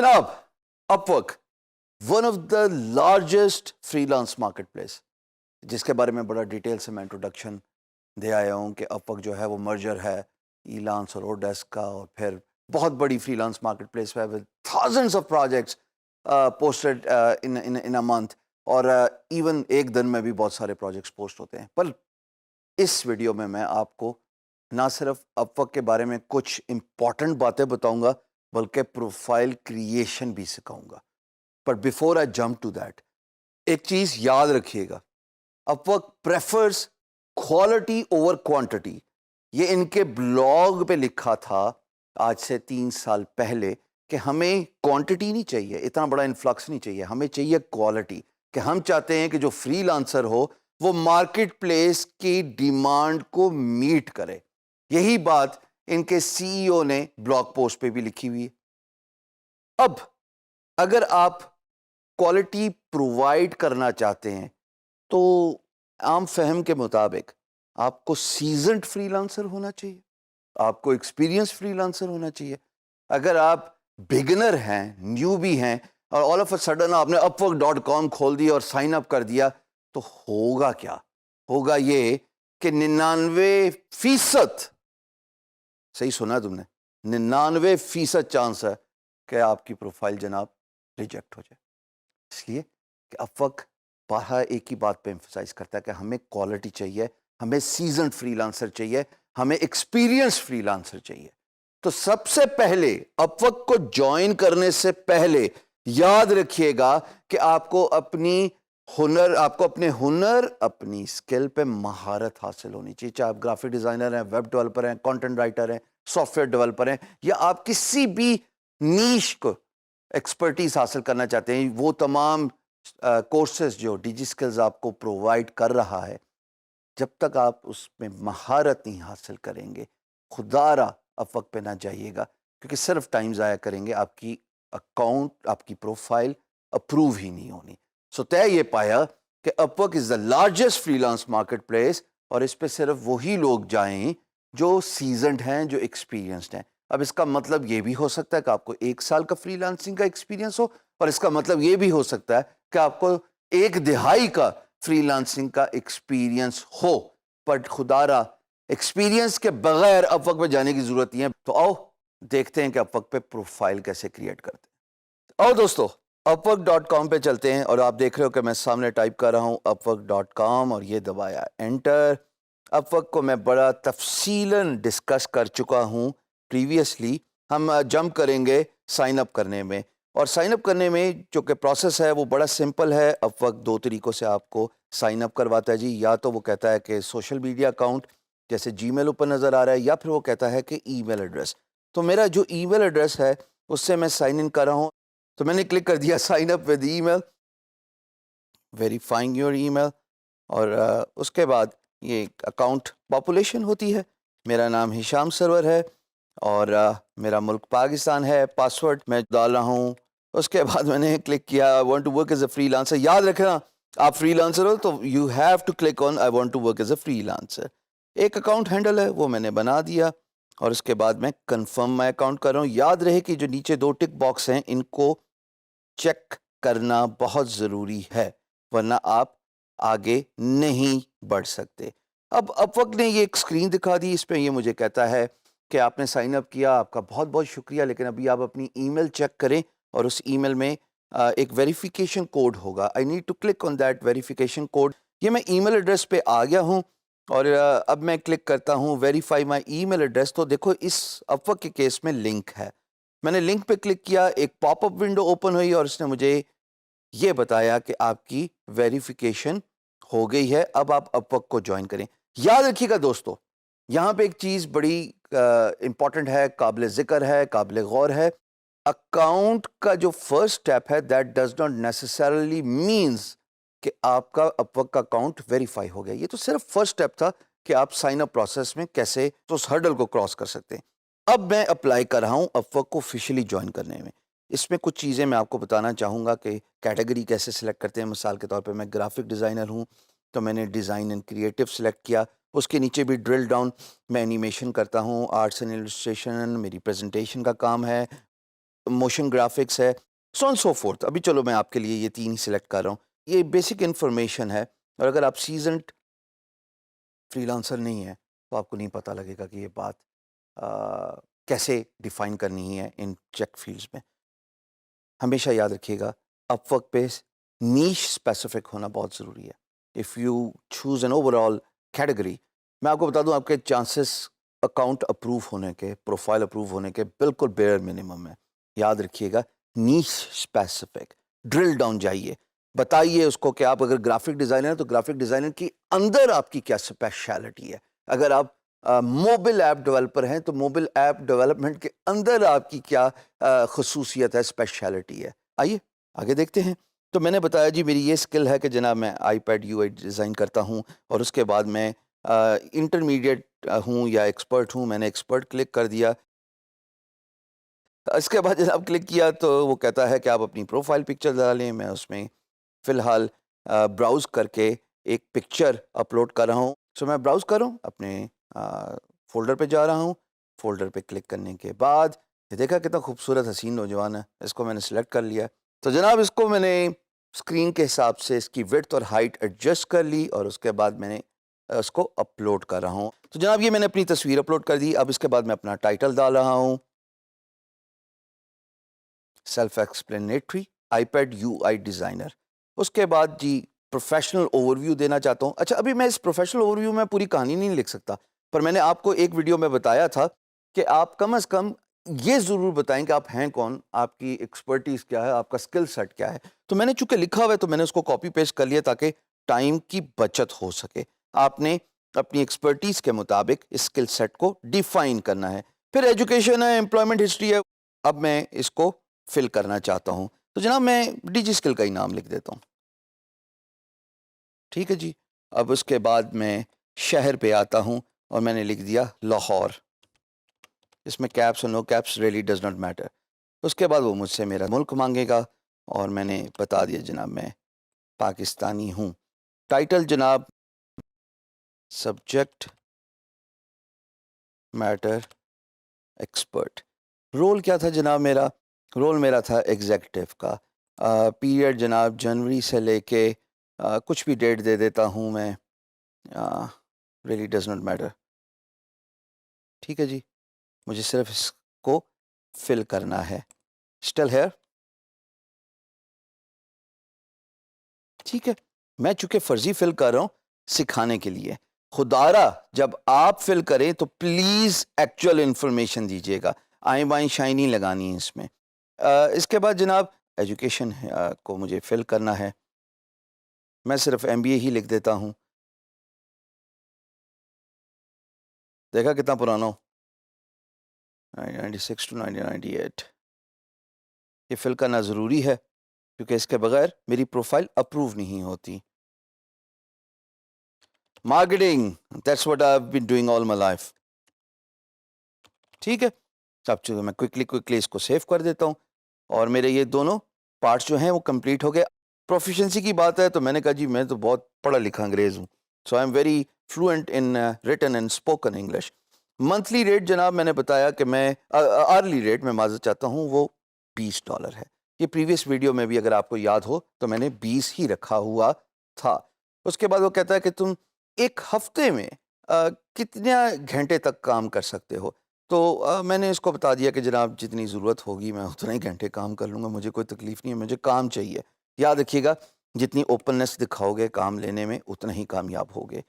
جناب Upwork one of the largest freelance marketplace, جس کے بارے میں بڑا ڈیٹیل سے میں انٹروڈکشن دے آیا ہوں کہ اپ ورک جو ہے وہ مرجر ہے ای لانس اور اوڈیسک کا، اور پھر بہت بڑی فری لانس مارکیٹ پلیس ہے with thousands of projects posted in a month, اور ایون ایک دن میں بھی بہت سارے پروجیکٹس پوسٹ ہوتے ہیں. پر اس ویڈیو میں آپ کو نہ صرف اپ ورک کے بارے میں کچھ امپورٹنٹ باتیں بتاؤں گا بلکہ پروفائل کریشن بھی سکھاؤں گا. پر before I jump to that, ایک چیز یاد رکھیے گا، Upwork prefers quality over quantity. یہ ان کے بلاگ پہ لکھا تھا آج سے 3 سال پہلے کہ ہمیں کوانٹٹی نہیں چاہیے، اتنا بڑا انفلکس نہیں چاہیے، ہمیں چاہیے کوالٹی. کہ ہم چاہتے ہیں کہ جو فری لانسر ہو وہ مارکیٹ پلیس کی ڈیمانڈ کو میٹ کرے. یہی بات ان کے سی ای او نے بلاگ پوسٹ پہ بھی لکھی ہوئی ہے. اب اگر آپ کوالٹی پرووائڈ کرنا چاہتے ہیں تو عام فہم کے مطابق آپ کو سیزنڈ فری لانسر ہونا چاہیے، آپ کو ایکسپیرینس فری لانسر ہونا چاہیے. اگر آپ بگنر ہیں، نیو بھی ہیں، اور آل آف اے سڈن آپ نے upwork.com کھول دیا اور سائن اپ کر دیا، تو ہوگا کیا؟ ہوگا یہ کہ 99%، صحیح سنا تم نے، 99% چانس ہے کہ آپ کی پروفائل جناب ریجیکٹ ہو جائے. اس لیے کہ اپ بارہا ایک ہی بات پہ ایمفسائز کرتا ہے کہ ہمیں کوالٹی چاہیے، ہمیں سیزنڈ فری لانسر چاہیے، ہمیں ایکسپیرینس فری لانسر چاہیے. تو سب سے پہلے اپ ورک کو جوائن کرنے سے پہلے یاد رکھیے گا کہ آپ کو اپنے ہنر، اپنی اسکل پہ مہارت حاصل ہونی چاہیے. چاہے آپ گرافک ڈیزائنر ہیں، ویب ڈیولپر ہیں، کانٹینٹ رائٹر ہیں، سافٹ ویئر ڈیولپر ہیں، یا آپ کسی بھی نیش کو ایکسپرٹیز حاصل کرنا چاہتے ہیں. وہ تمام کورسز جو ڈیجی اسکلز آپ کو پرووائڈ کر رہا ہے، جب تک آپ اس میں مہارت نہیں حاصل کریں گے، خدا را اپ ورک پہ نہ جائیے گا، کیونکہ صرف ٹائم ضائع کریں گے، آپ کی اکاؤنٹ، آپ کی پروفائل اپروو ہی نہیں ہونی. سو طے یہ پایا کہ Upwork is the largest freelance marketplace, اور اس پہ صرف وہی لوگ جائیں جو سیزنڈ ہیں، جو ایکسپیرینسڈ ہیں. اب اس کا مطلب یہ بھی ہو سکتا ہے کہ آپ کو 1 سال کا فری لانسنگ کا ایکسپیرینس ہو، اور اس کا مطلب یہ بھی ہو سکتا ہے کہ آپ کو 1 دہائی کا فری لانسنگ کا ایکسپیرینس ہو. بٹ خدا را ایکسپیرینس کے بغیر اپ ورک پہ جانے کی ضرورت نہیں ہے. تو آؤ دیکھتے ہیں کہ اپ ورک پہ پروفائل کیسے کریٹ کرتے ہیں. آؤ دوستو upwork.com پہ چلتے ہیں، اور آپ دیکھ رہے ہو کہ میں سامنے ٹائپ کر رہا ہوں upwork.com، اور یہ دبایا انٹر. اپ ورک کو میں بڑا تفصیلاً ڈسکس کر چکا ہوں پریویسلی. ہم جمپ کریں گے سائن اپ کرنے میں، اور سائن اپ کرنے میں جو کہ پروسیس ہے وہ بڑا سمپل ہے. اپ ورک 2 طریقوں سے آپ کو سائن اپ کرواتا ہے جی. یا تو وہ کہتا ہے کہ سوشل میڈیا اکاؤنٹ جیسے جی میل اوپر نظر آ رہا ہے، یا پھر وہ کہتا ہے کہ ای میل ایڈریس. تو میرا جو ای میل ایڈریس ہے اس سے میں سائن ان کر رہا ہوں. تو میں نے کلک کر دیا sign up with email, verifying your email, اور اس کے بعد یہ اکاؤنٹ پاپولیشن ہوتی ہے. میرا نام ہشام سرور ہے، اور میرا ملک پاکستان ہے. پاسورڈ میں ڈال رہا ہوں. اس کے بعد میں نے کلک کیا I want to work as a freelancer. یاد رکھنا آپ فری لانسر ہو تو you have to click on I want to work as a freelancer. ایک اکاؤنٹ ہینڈل ہے وہ میں نے بنا دیا، اور اس کے بعد میں کنفرم مائی اکاؤنٹ کر رہا ہوں. یاد رہے کہ جو نیچے 2 ٹک باکس ہیں ان کو چیک کرنا بہت ضروری ہے، ورنہ آپ آگے نہیں بڑھ سکتے. اب اپ ورک نے یہ ایک اسکرین دکھا دی، اس پہ یہ مجھے کہتا ہے کہ آپ نے سائن اپ کیا، آپ کا بہت بہت شکریہ، لیکن ابھی آپ اپنی ای میل چیک کریں، اور اس ای میل میں ایک ویریفیکیشن کوڈ ہوگا. I need to click on that verification code. یہ میں ای میل ایڈریس پہ آ گیا ہوں، اور اب میں کلک کرتا ہوں ویریفائی مائی ای میل ایڈریس. تو دیکھو اس اپ ورک کے کیس میں لنک ہے. میں نے لنک پہ کلک کیا، ایک پاپ اپ ونڈو اوپن ہوئی، اور اس نے مجھے یہ بتایا کہ آپ کی ویریفیکیشن ہو گئی ہے، اب آپ اپ ورک کو جوائن کریں. یاد رکھیے گا دوستو، یہاں پہ ایک چیز بڑی امپورٹنٹ ہے، قابل ذکر ہے، قابل غور ہے. اکاؤنٹ کا جو فرسٹ اسٹیپ ہے that does not necessarily means کہ آپ کا اپ ورک کا اکاؤنٹ ویریفائی ہو گیا. یہ تو صرف فرسٹ اسٹیپ تھا کہ آپ سائن اپ پروسیس میں کیسے تو اس ہرڈل کو کراس کر سکتے ہیں. اب میں اپلائی کر رہا ہوں اپ ورک کو آفیشیلی جوائن کرنے میں. اس میں کچھ چیزیں میں آپ کو بتانا چاہوں گا کہ کیٹیگری کیسے سلیکٹ کرتے ہیں. مثال کے طور پہ میں گرافک ڈیزائنر ہوں تو میں نے ڈیزائن اینڈ کریٹو سلیکٹ کیا. اس کے نیچے بھی ڈرل ڈاؤن، میں اینیمیشن کرتا ہوں، آرٹس اینڈ السٹریشن میری پریزنٹیشن کا کام ہے، موشن گرافکس ہے, سو آن سو فورتھ. ابھی چلو میں آپ کے لیے یہ 3 ہی سلیکٹ کر رہا ہوں. یہ بیسک انفارمیشن ہے, اور اگر آپ سیزنڈ فری لانسر نہیں ہیں تو آپ کو نہیں پتہ لگے گا کہ یہ بات کیسے ڈیفائن کرنی ہے ان چیک فیلڈز میں. ہمیشہ یاد رکھیے گا, اپ ورک پہ نیش اسپیسیفک ہونا بہت ضروری ہے. If you choose an over all category, میں آپ کو بتا دوں آپ کے چانسز اکاؤنٹ اپروو ہونے کے, پروفائل اپروو ہونے کے بالکل بیئر منیمم ہے. یاد رکھیے گا, نیش اسپیسیفک, ڈرل ڈاؤن جائیے, بتائیے اس کو کہ آپ اگر گرافک ڈیزائنر ہیں تو گرافک ڈیزائنر کی اندر آپ کی کیا اسپیشلٹی ہے. اگر آپ موبل ایپ ڈیولپر ہیں تو موبل ایپ ڈیولپمنٹ کے اندر آپ کی کیا خصوصیت ہے, اسپیشلٹی ہے. آئیے آگے دیکھتے ہیں. تو میں نے بتایا جی میری یہ اسکل ہے کہ جناب میں iPad U I design کرتا ہوں, اور اس کے بعد میں انٹرمیڈیٹ ہوں یا ایکسپرٹ ہوں. میں نے ایکسپرٹ کلک کر دیا. اس کے بعد جناب کلک کیا تو وہ کہتا ہے کہ آپ اپنی پروفائل پکچر ڈالیں. میں اس میں فی الحال براؤز کر کے ایک پکچر اپلوڈ کر رہا ہوں. سو میں براؤز کر رہا ہوں, اپنے فولڈر پہ جا رہا ہوں. فولڈر پہ کلک کرنے کے بعد یہ دیکھا کتنا خوبصورت حسین نوجوان ہے, اس کو میں نے سلیکٹ کر لیا. تو جناب اس کو میں نے اسکرین کے حساب سے اس کی وڈتھ اور ہائٹ ایڈجسٹ کر لی, اور اس کے بعد میں نے اس کو اپلوڈ کر رہا ہوں. تو جناب یہ میں نے اپنی تصویر اپلوڈ کر دی. اب اس کے بعد میں اپنا ٹائٹل ڈال رہا ہوں, self explanatory iPad U I designer. اس کے بعد جی پروفیشنل اوور ویو دینا چاہتا ہوں. اچھا ابھی میں اس پروفیشنل اوور ویو میں پوری کہانی نہیں لکھ سکتا, پر میں نے آپ کو ایک ویڈیو میں بتایا تھا کہ آپ کم از کم یہ ضرور بتائیں کہ آپ ہیں کون, آپ کی ایکسپرٹیز کیا ہے, آپ کا اسکل سیٹ کیا ہے. تو میں نے چونکہ لکھا ہوا ہے تو میں نے اس کو کاپی پیسٹ کر لیا تاکہ ٹائم کی بچت ہو سکے. آپ نے اپنی ایکسپرٹیز کے مطابق اسکل سیٹ کو ڈیفائن کرنا ہے. پھر ایجوکیشن ہے, امپلائمنٹ ہسٹری ہے. اب میں اس کو فل کرنا چاہتا ہوں, تو جناب میں ڈی جی اسکل کا ہی نام لکھ دیتا ہوں. ٹھیک ہے جی. اب اس کے بعد میں شہر پہ آتا ہوں اور میں نے لکھ دیا لاہور. اس میں کیپس اور no caps really does not matter. اس کے بعد وہ مجھ سے میرا ملک مانگے گا, اور میں نے بتا دیا جناب میں پاکستانی ہوں. ٹائٹل جناب سبجیکٹ میٹر ایکسپرٹ. رول کیا تھا جناب میرا؟ رول میرا تھا ایگزیکٹو کا. پیریڈ جناب جنوری سے لے کے کچھ بھی ڈیٹ دے دیتا ہوں میں, ریئلی ڈز ناٹ میٹر. ٹھیک ہے جی, مجھے صرف اس کو فل کرنا ہے. Still here. ٹھیک ہے, میں چونکہ فرضی فل کر رہا ہوں سکھانے کے لیے. خدارا جب آپ فل کریں تو پلیز ایکچوئل انفارمیشن دیجیے گا, آئیں بائیں شائیں نہیں لگانی ہے اس میں. اس کے بعد جناب ایجوکیشن کو مجھے فل کرنا ہے. میں صرف ایم بی اے ہی لکھ دیتا ہوں. دیکھا کتنا پرانا ہو, 1996 to 1998. یہ فل کرنا ضروری ہے کیونکہ اس کے بغیر میری پروفائل اپروو نہیں ہوتی. Marketing, that's what I have been doing all my life. ٹھیک ہے, اب چلو میں کوئکلی اس کو سیو کر دیتا ہوں, اور میرے یہ دونوں پارٹس جو ہیں وہ کمپلیٹ ہو گئے. پروفیشنسی کی بات ہے تو میں نے کہا جی میں تو بہت پڑھا لکھا انگریز ہوں, so I am very fluent in written and spoken English. Monthly rate جناب میں نے بتایا کہ میں آرلی ریٹ میں معذرت چاہتا ہوں وہ $20 ہے. یہ پریویس ویڈیو میں بھی اگر آپ کو یاد ہو تو میں نے 20 ہی رکھا ہوا تھا. اس کے بعد وہ کہتا ہے کہ تم ایک ہفتے میں کتنے گھنٹے تک کام کر سکتے ہو. تو میں نے اس کو بتا دیا کہ جناب جتنی ضرورت ہوگی میں اتنے ہی گھنٹے کام کر لوں گا, مجھے کوئی تکلیف نہیں ہے, مجھے کام چاہیے. یاد رکھیے گا جتنی اوپننس دکھاؤ گے کام لینے میں اتنا ہی کامیاب ہوگے.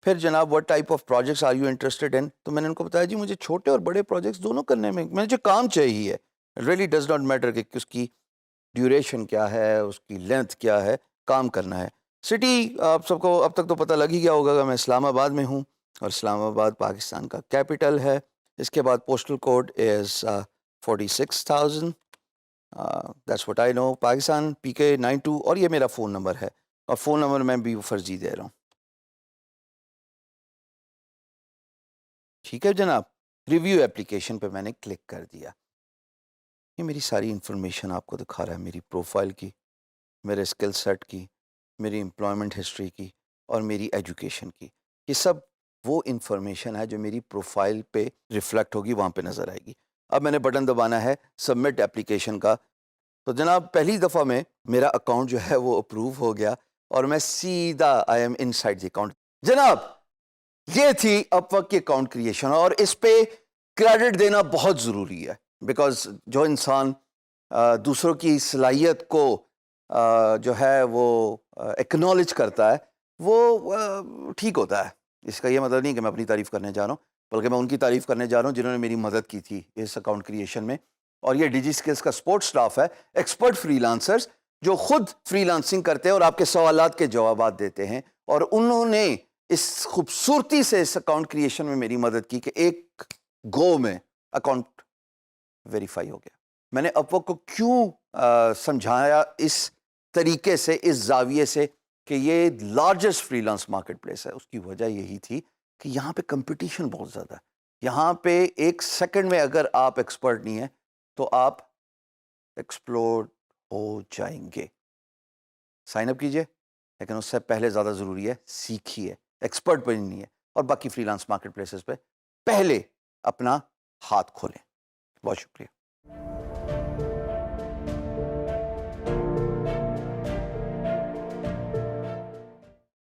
پھر جناب what type of projects are you interested in, تو میں نے ان کو بتایا جی مجھے چھوٹے اور بڑے پروجیکٹس دونوں کرنے میں مجھے کام چاہیے. ریئلی ڈز ناٹ میٹر کہ اس کی ڈیوریشن کیا ہے, اس کی لینتھ کیا ہے, کام کرنا ہے. سٹی آپ سب کو اب تک تو پتہ لگ ہی گیا ہوگا کہ میں اسلام آباد میں ہوں, اور اسلام آباد پاکستان کا کیپٹل ہے. اس کے بعد postal code is 46,000. That's what I know. Pakistan PK92, اور یہ میرا فون نمبر ہے, اور فون نمبر میں بھی فرضی دے رہا ہوں. ٹھیک ہے جناب. ریویو ایپلیکیشن پہ میں نے کلک کر دیا. یہ میری ساری انفارمیشن آپ کو دکھا رہا ہے, میری پروفائل کی, میرے اسکل سیٹ کی, میری امپلائمنٹ ہسٹری کی, اور میری ایجوکیشن کی. یہ سب وہ انفارمیشن ہے جو میری پروفائل پہ ریفلیکٹ ہوگی, وہاں پہ نظر آئے گی. اب میں نے بٹن دبانا ہے سبمٹ اپلیکیشن کا. تو جناب پہلی دفعہ میں میرا اکاؤنٹ جو ہے وہ اپروو ہو گیا اور میں سیدھا I am in side the account. جناب یہ تھی اپ ورک کی اکاؤنٹ کریشن, اور اس پہ کریڈٹ دینا بہت ضروری ہے, بیکاز جو انسان دوسروں کی صلاحیت کو جو ہے وہ ایکنالج کرتا ہے وہ ٹھیک ہوتا ہے. اس کا یہ مطلب نہیں کہ میں اپنی تعریف کرنے جا رہا ہوں, بلکہ میں ان کی تعریف کرنے جا رہا ہوں جنہوں نے میری مدد کی تھی اس اکاؤنٹ کریشن میں. اور یہ ڈیجی اسکلز کا سپورٹ سٹاف ہے, ایکسپرٹ فری لانسرز جو خود فری لانسنگ کرتے ہیں اور آپ کے سوالات کے جوابات دیتے ہیں, اور انہوں نے اس خوبصورتی سے اس اکاؤنٹ کریشن میں میری مدد کی کہ ایک گو میں اکاؤنٹ ویریفائی ہو گیا. میں نے اپ ورک کو کیوں سمجھایا اس طریقے سے, اس زاویے سے کہ یہ largest freelance market place ہے, اس کی وجہ یہی تھی کہ یہاں پہ کمپٹیشن بہت زیادہ ہے. یہاں پہ ایک سیکنڈ میں اگر آپ ایکسپرٹ نہیں ہیں تو آپ ایکسپلوڈ ہو جائیں گے. سائن اپ کیجئے, لیکن اس سے پہلے زیادہ ضروری ہے سیکھیے, ایکسپرٹ بننی ہے, اور باقی فری لانس مارکیٹ پلیسز پہ پہلے اپنا ہاتھ کھولیں. بہت شکریہ.